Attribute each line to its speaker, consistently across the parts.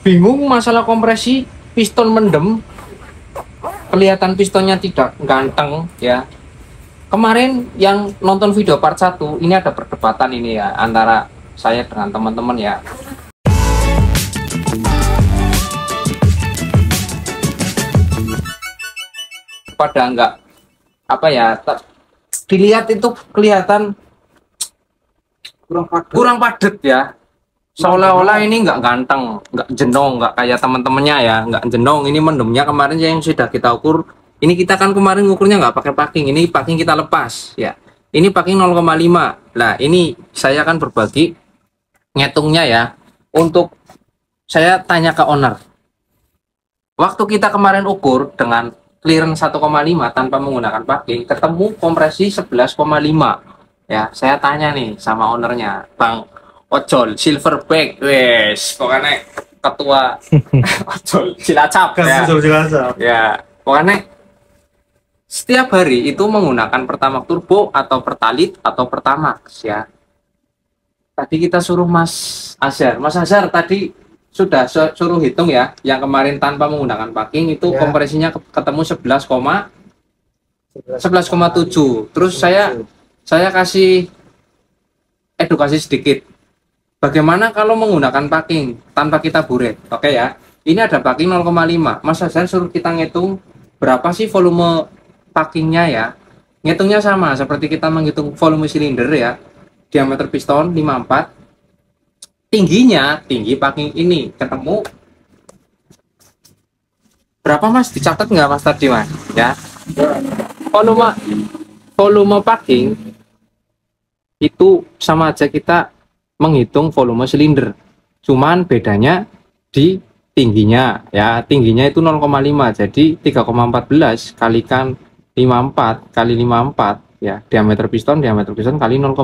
Speaker 1: Bingung masalah kompresi, piston mendem, kelihatan pistonnya tidak ganteng ya. Kemarin yang nonton video part 1 ini ada perdebatan ini ya antara saya dengan teman-teman ya. Pada enggak apa ya, dilihat itu kelihatan kurang padat ya, seolah-olah ini nggak ganteng, nggak jenong, nggak kayak teman-temannya ya, nggak jenong. Ini mendemnya kemarin yang sudah kita ukur, ini kita kan kemarin ngukurnya nggak pakai packing, ini packing kita lepas ya, ini packing 0,5. Nah ini saya akan berbagi ngitungnya ya. Untuk saya tanya ke owner, waktu kita kemarin ukur dengan clearance 1,5 tanpa menggunakan packing, ketemu kompresi 11,5 ya. Saya tanya nih sama ownernya, Bang Ojol Silverback, wes pokoknya ketua Ojol Cilacap ya, pokoknya setiap hari itu menggunakan Pertamax Turbo atau Pertalite atau Pertamax ya. Tadi kita suruh Mas Azhar tadi sudah suruh hitung ya, yang kemarin tanpa menggunakan packing itu ya, kompresinya ketemu 11,7. Terus saya kasih edukasi sedikit. Bagaimana kalau menggunakan packing tanpa kita buret? Oke ya. Ini ada packing 0,5. Mas Azhar suruh kita ngitung berapa sih volume packingnya ya. Ngitungnya sama seperti kita menghitung volume silinder ya. Diameter piston 54. Tinggi packing ini ketemu berapa Mas? Dicatat nggak Mas tadi Mas? Ya. Volume packing itu sama aja kita menghitung volume silinder. Cuman bedanya di tingginya ya. Tingginya itu 0,5. Jadi 3,14 kalikan 54 kali 54 ya. Diameter piston kali 0,5.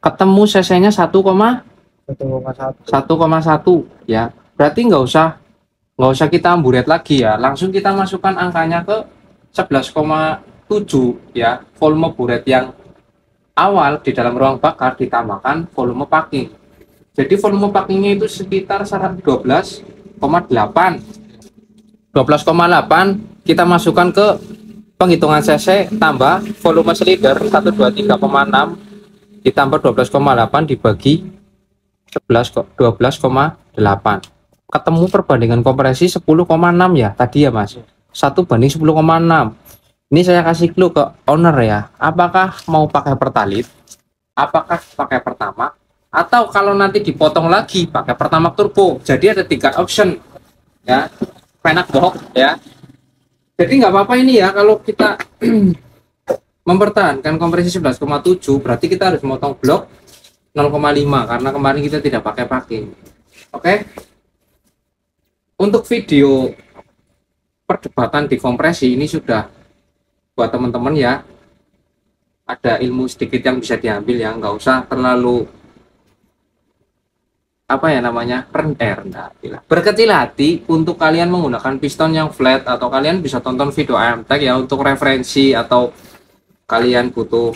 Speaker 1: Ketemu cc-nya 1,1 ya. Berarti nggak usah kita buret lagi ya, langsung kita masukkan angkanya ke 11,7 ya, volume buret yang awal di dalam ruang bakar ditambahkan volume packing. Jadi volume packingnya itu sekitar 12,8 kita masukkan ke penghitungan cc tambah volume silinder 123,6 ditambah 12,8 dibagi 12,8 ketemu perbandingan kompresi 10,6 ya tadi ya Mas, 1:10,6. Ini saya kasih clue ke owner ya, apakah mau pakai Pertalite, apakah pakai Pertamax, atau kalau nanti dipotong lagi pakai Pertamax Turbo. Jadi ada 3 option ya, penak bohong ya. Jadi nggak apa-apa ini ya kalau kita mempertahankan kompresi 11,7, berarti kita harus motong blok 0,5 karena kemarin kita tidak pakai packing. Oke. Untuk video perdebatan di kompresi ini sudah buat teman-teman ya, ada ilmu sedikit yang bisa diambil ya, nggak usah terlalu apa ya namanya berkecil hati. Untuk kalian menggunakan piston yang flat, atau kalian bisa tonton video AMTech ya untuk referensi, atau kalian butuh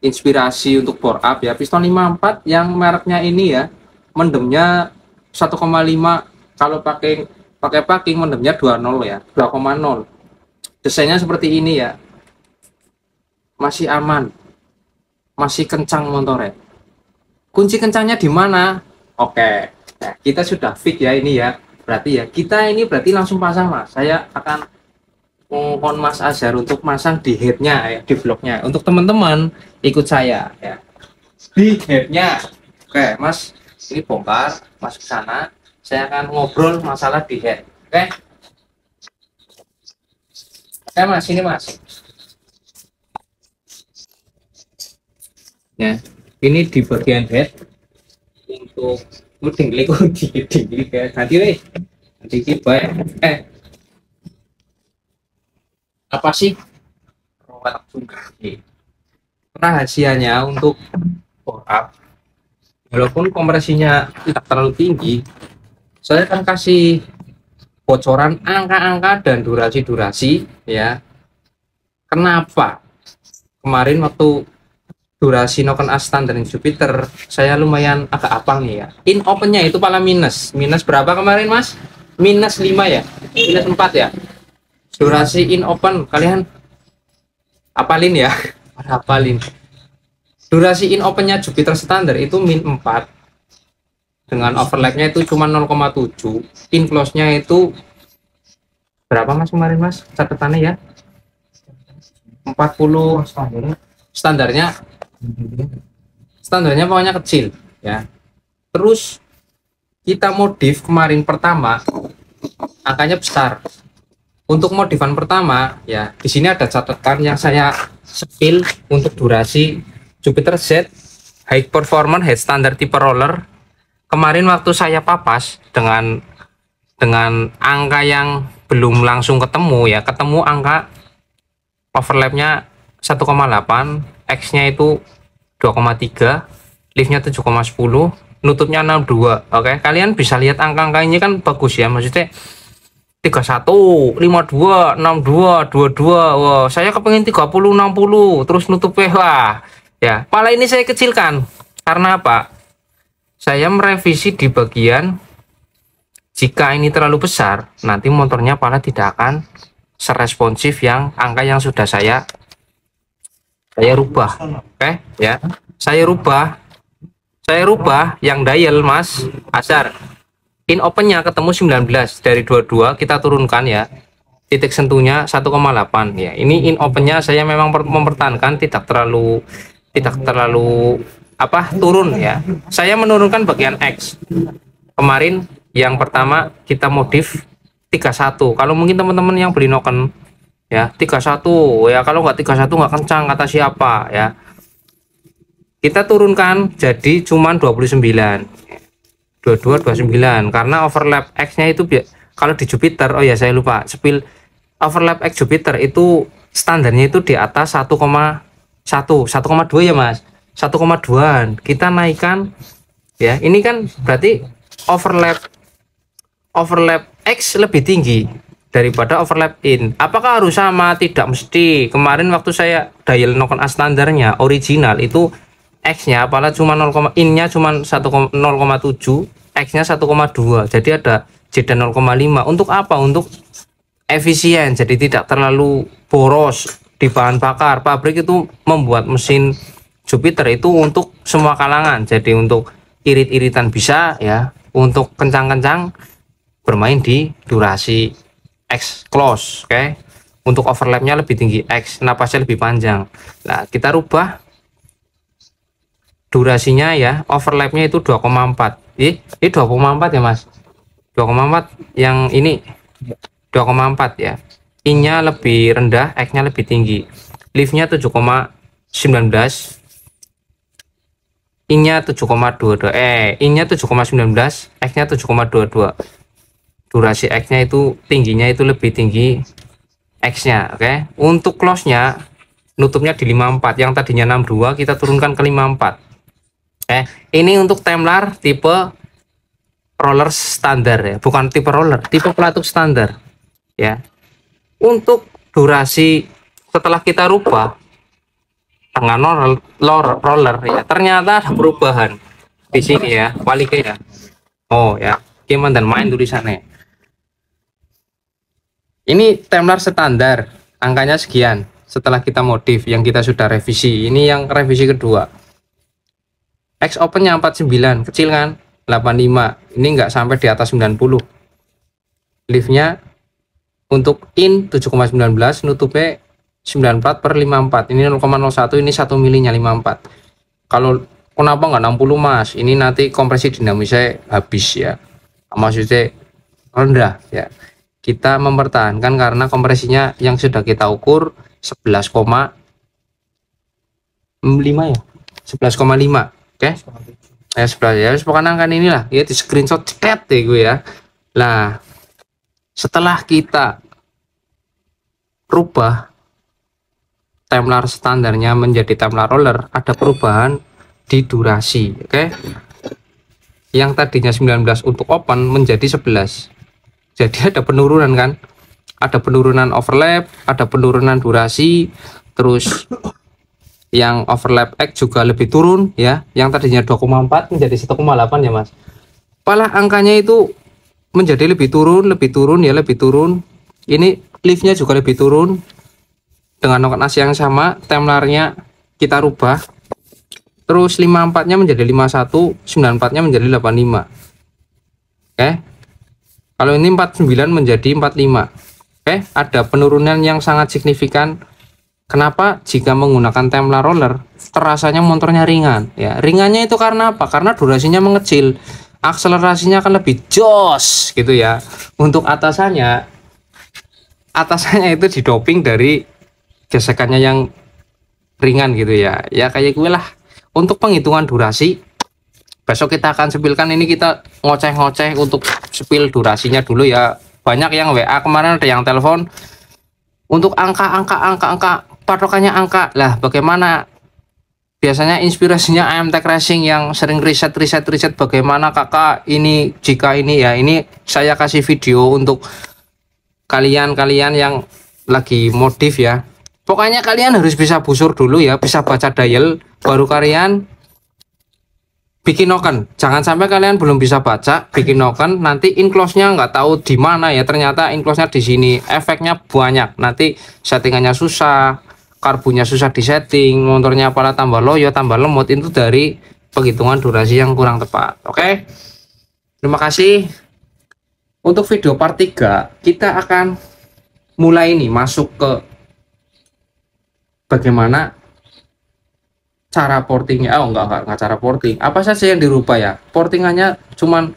Speaker 1: inspirasi untuk bore up ya, piston 54 yang mereknya ini ya, mendemnya 1,5. Kalau pakai packing mendemnya 20 ya, 2,0. Desainnya seperti ini ya, masih aman, masih kencang motornya. Kunci kencangnya di mana? Oke, nah, kita sudah fit ya ini ya, berarti ya kita ini berarti langsung pasang Mas. Saya akan mohon Mas Azhar untuk masang di headnya ya, di bloknya. Untuk teman-teman ikut saya ya di headnya. Oke Mas, ini bongkar masuk sana, saya akan ngobrol masalah di head. Oke Mas, ini Mas ya, ini di bagian head untuk tinggi ya nanti apa sih rahasianya untuk bore up. Walaupun kompresinya tidak terlalu tinggi, saya akan kasih bocoran angka-angka dan durasi ya. Kenapa kemarin waktu durasi Noken as standar Jupiter saya lumayan agak apal nih ya. In opennya itu pala minus berapa kemarin mas? Minus 5 ya, minus 4 ya. Durasi in open kalian apalin ya. Apalin durasi in opennya Jupiter standar itu min 4 dengan overlapnya itu cuma 0,7. In close nya itu berapa mas kemarin mas catatannya ya? 40 standarnya pokoknya kecil ya. Terus kita modif kemarin pertama angkanya besar. Untuk modifan pertama ya, di sini ada catatan yang saya spill untuk durasi Jupiter Z high performance head standard tipe roller. Kemarin waktu saya papas dengan angka yang belum langsung ketemu ya, ketemu angka overlapnya 1,8, X-nya itu 2,3, liftnya 7,10, nutupnya 62. Oke, kalian bisa lihat angka-angka ini kan bagus ya, maksudnya 31, 52, 62, 22. Wow, saya kepengen 30, 60, terus nutupnya wah. Ya, pala ini saya kecilkan. Karena apa? Saya merevisi di bagian jika ini terlalu besar, nanti motornya pala tidak akan seresponsif yang angka yang sudah saya rubah. Oke, ya. Saya rubah yang dial Mas Azhar. In opennya ketemu 19 dari 22 kita turunkan ya, titik sentuhnya 1,8 ya. Ini in opennya saya memang mempertahankan tidak terlalu apa turun ya. Saya menurunkan bagian X kemarin. Yang pertama kita modif 31. Kalau mungkin teman-teman yang beli Noken ya 31 ya, kalau nggak 31 nggak kencang kata siapa ya, kita turunkan jadi cuman 29, 29 karena overlap X nya itu kalau di Jupiter, oh ya saya lupa spill, overlap X Jupiter itu standarnya itu di atas 1,1 1,2 ya mas, 1,2an kita naikkan ya. Ini kan berarti overlap X lebih tinggi daripada overlap in. Apakah harus sama? Tidak mesti. Kemarin waktu saya dial Noken A standarnya original itu X-nya apalah cuma 0, in-nya cuma 0,7, X-nya 1,2. Jadi ada jeda 0,5. Untuk apa? Untuk efisien. Jadi tidak terlalu boros di bahan bakar. Pabrik itu membuat mesin Jupiter itu untuk semua kalangan. Jadi untuk irit-iritan bisa ya, untuk kencang-kencang bermain di durasi X close. Oke. Untuk overlapnya lebih tinggi X, napasnya lebih panjang. Nah, kita rubah durasinya ya, overlapnya itu 2,4. Ini 2,4 ya mas, 2,4 yang ini 2,4 ya. In-nya lebih rendah, X-nya lebih tinggi. Liftnya 7,19, in-nya 7,22, in-nya 7,19, X-nya 7,22. Durasi X-nya itu tingginya itu lebih tinggi X-nya. Oke. Untuk close-nya nutupnya di 54, yang tadinya 62 kita turunkan ke 54. Ini untuk Temlar tipe roller standar ya, bukan tipe roller, tipe pelatuk standar ya. Untuk durasi setelah kita rubah dengan roller ya, ternyata ada perubahan di sini ya, balik ya. Oh ya, gimana dan main tulisannya. Ini Temlar standar, angkanya sekian. Setelah kita modif yang kita sudah revisi, ini yang revisi kedua. X opennya 49, kecil kan, 85, ini enggak sampai di atas 90. Liftnya untuk in 7,19, nutupnya 94/54, ini 0,01, ini 1 milinya 54. Kalau kenapa enggak 60 mas, ini nanti kompresi dinamisnya habis ya, maksudnya rendah ya. Kita mempertahankan karena kompresinya yang sudah kita ukur 11,5 ya, 11,5. Oke, ya sebelah ya, pokoknya angka inilah ya, di screenshot cetet deh gue ya. Nah, setelah kita rubah Temlar standarnya menjadi Temlar roller, ada perubahan di durasi. Oke, yang tadinya 19 untuk open menjadi 11. Jadi ada penurunan kan, ada penurunan overlap, ada penurunan durasi, terus yang overlap X juga lebih turun ya, yang tadinya 2,4 menjadi 1,8 ya Mas. Malah angkanya itu menjadi lebih turun ya, lebih turun. Ini liftnya juga lebih turun dengan noken as yang sama. Timeline-nya kita rubah, terus 54 nya menjadi 51, 94 nya menjadi 85. Oke, kalau ini 49 menjadi 45. Oke, ada penurunan yang sangat signifikan. Kenapa? Jika menggunakan timeline roller terasanya motornya ringan ya. Ringannya itu karena apa? Karena durasinya mengecil, akselerasinya akan lebih jos gitu ya. Untuk atasannya itu didoping dari gesekannya yang ringan gitu ya. Ya kayak gue lah. Untuk penghitungan durasi besok kita akan sepilkan. Ini kita ngoceh-ngoceh untuk sepil durasinya dulu ya. Banyak yang WA kemarin, ada yang telepon untuk angka patokannya angka lah. Bagaimana biasanya inspirasinya AMTech Racing yang sering riset bagaimana kakak ini jika ini ya. Ini saya kasih video untuk kalian yang lagi modif ya. Pokoknya kalian harus bisa busur dulu ya, bisa baca dial baru kalian bikin noken. Jangan sampai kalian belum bisa baca bikin noken, nanti enclose-nya nggak tahu di mana ya, ternyata enclose-nya di sini. Efeknya banyak, nanti settingannya susah, karbunya susah disetting, motornya malah tambah loyo, tambah lemot. Itu dari penghitungan durasi yang kurang tepat. Oke, terima kasih. Untuk video part 3 kita akan mulai nih masuk ke bagaimana cara portingnya. Enggak cara porting, apa saja yang dirubah ya. Portingannya cuman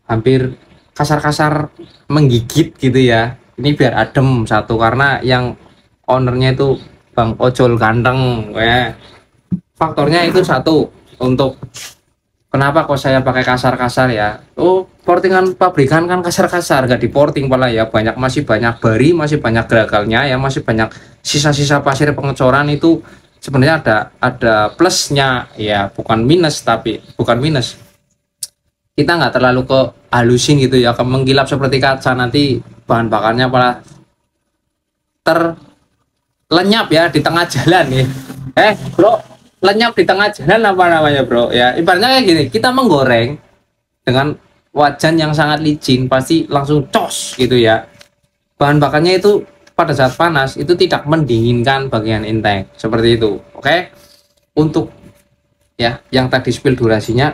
Speaker 1: hampir kasar-kasar menggigit gitu ya. Ini biar adem satu, karena yang ownernya itu Bang Ojol ganteng ya. Faktornya itu satu. Untuk kenapa kok saya pakai kasar-kasar ya. Portingan pabrikan kan kasar-kasar, gak diporting pala ya. Masih banyak bari, masih banyak geragalnya ya, masih banyak sisa-sisa pasir pengecoran. Itu sebenarnya ada plusnya ya, bukan minus. Kita nggak terlalu ke halusin gitu ya, ke menggilap seperti kaca, nanti bahan bakarnya malah terlenyap ya di tengah jalan ya. Bro, lenyap di tengah jalan apa namanya bro ya. Ibaratnya kayak gini, kita menggoreng dengan wajan yang sangat licin pasti langsung cos gitu ya. Bahan bakarnya itu pada saat panas itu tidak mendinginkan bagian intake seperti itu. Oke, untuk ya yang tadi spill durasinya,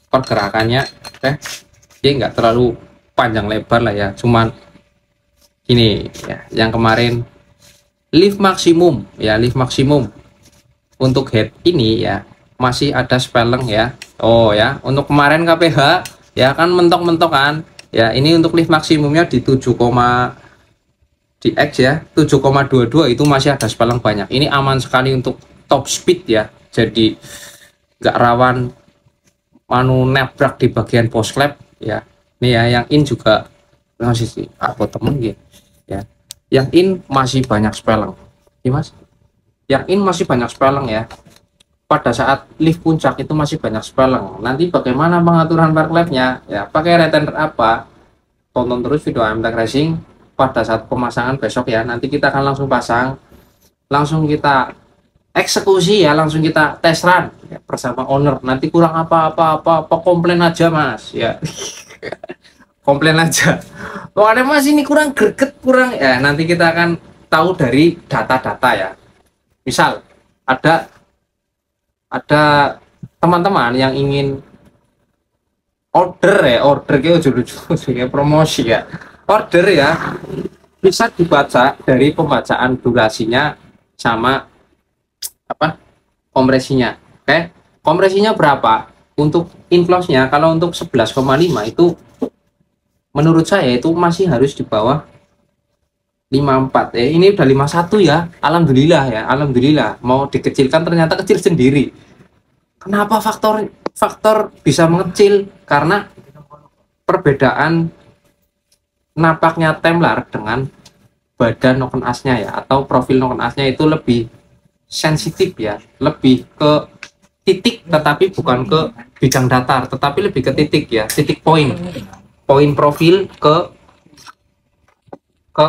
Speaker 1: pergerakannya dia nggak terlalu panjang lebar lah ya, cuman ini ya. Yang kemarin lift maksimum ya, lift maksimum untuk head ini ya masih ada spelling ya. Ya, untuk kemarin KPH ya kan mentok-mentokan ya. Ini untuk lift maksimumnya di 7, di X ya 7,22 itu masih ada spelling banyak. Ini aman sekali untuk top speed ya, jadi nggak rawan nebrak di bagian post clap ya. Ini ya yang in juga masih sih apa temen gitu ya. Yang in masih banyak spelling ya mas, yang in masih banyak spelling ya. Pada saat lift puncak itu masih banyak spelling. Nanti bagaimana pengaturan park lap-nya ya, pakai retainer apa, tonton terus video AMTech Racing pada saat pemasangan besok ya. Nanti kita akan langsung pasang, langsung kita eksekusi ya, langsung kita test run ya, bersama owner. Nanti kurang apa komplain aja mas ya. Komplain aja, ada mas ini kurang greget, kurang ya. Nanti kita akan tahu dari data-data ya. Misal ada teman-teman yang ingin order kayak ujung-ujungnya promosi ya, order ya, bisa dibaca dari pembacaan durasinya sama apa kompresinya. Oke, kompresinya berapa untuk inflow-nya. Kalau untuk 11,5 itu menurut saya itu masih harus di bawah 54 ya. Ini udah 51 ya, alhamdulillah ya, alhamdulillah. Mau dikecilkan ternyata kecil sendiri. Kenapa faktor bisa mengecil? Karena perbedaan napaknya Templar dengan badan noken asnya ya, atau profil noken asnya itu lebih sensitif ya, lebih ke titik, tetapi bukan ke bidang datar, tetapi lebih ke titik ya, titik poin profil ke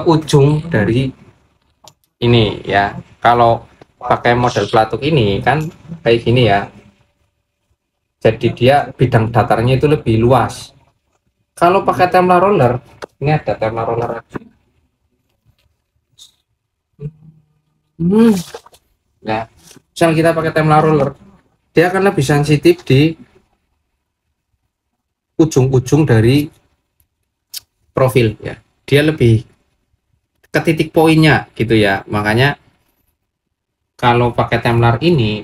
Speaker 1: ujung dari ini ya. Kalau pakai model pelatuk ini kan kayak gini ya, jadi dia bidang datarnya itu lebih luas. Kalau pakai Templar roller, ini ada Templar roller. Nah, misal kita pakai Templar roller, dia akan lebih sensitif di ujung-ujung dari profil ya, dia lebih ke titik poinnya gitu ya. Makanya kalau pakai Templar ini,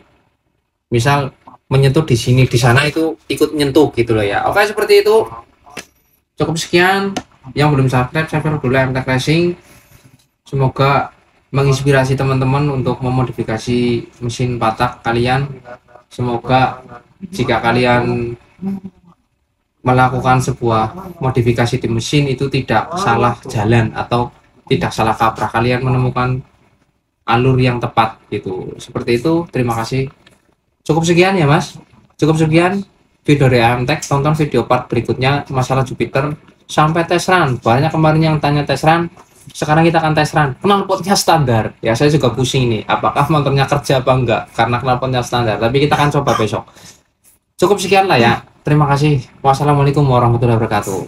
Speaker 1: misal menyentuh di sini di sana itu ikut nyentuh gitu loh ya. Oke, seperti itu. Cukup sekian. Yang belum subscribe dulu MTech Racing. Semoga menginspirasi teman-teman untuk memodifikasi mesin patak kalian. Semoga jika kalian melakukan sebuah modifikasi di mesin itu tidak salah jalan atau tidak salah kaprah, kalian menemukan alur yang tepat gitu. Seperti itu. Terima kasih. Cukup sekian ya Mas, cukup sekian video dari MTech. Tonton video part berikutnya masalah Jupiter sampai tes run. Banyak kemarin yang tanya tes run, sekarang kita akan tes run. Knalpotnya standar ya, saya juga pusing nih apakah motornya kerja apa enggak karena knalpotnya standar, tapi kita akan coba besok. Cukup sekian lah ya, terima kasih. Wassalamualaikum warahmatullahi wabarakatuh.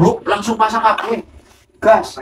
Speaker 1: Bro, langsung pasang kabel gas.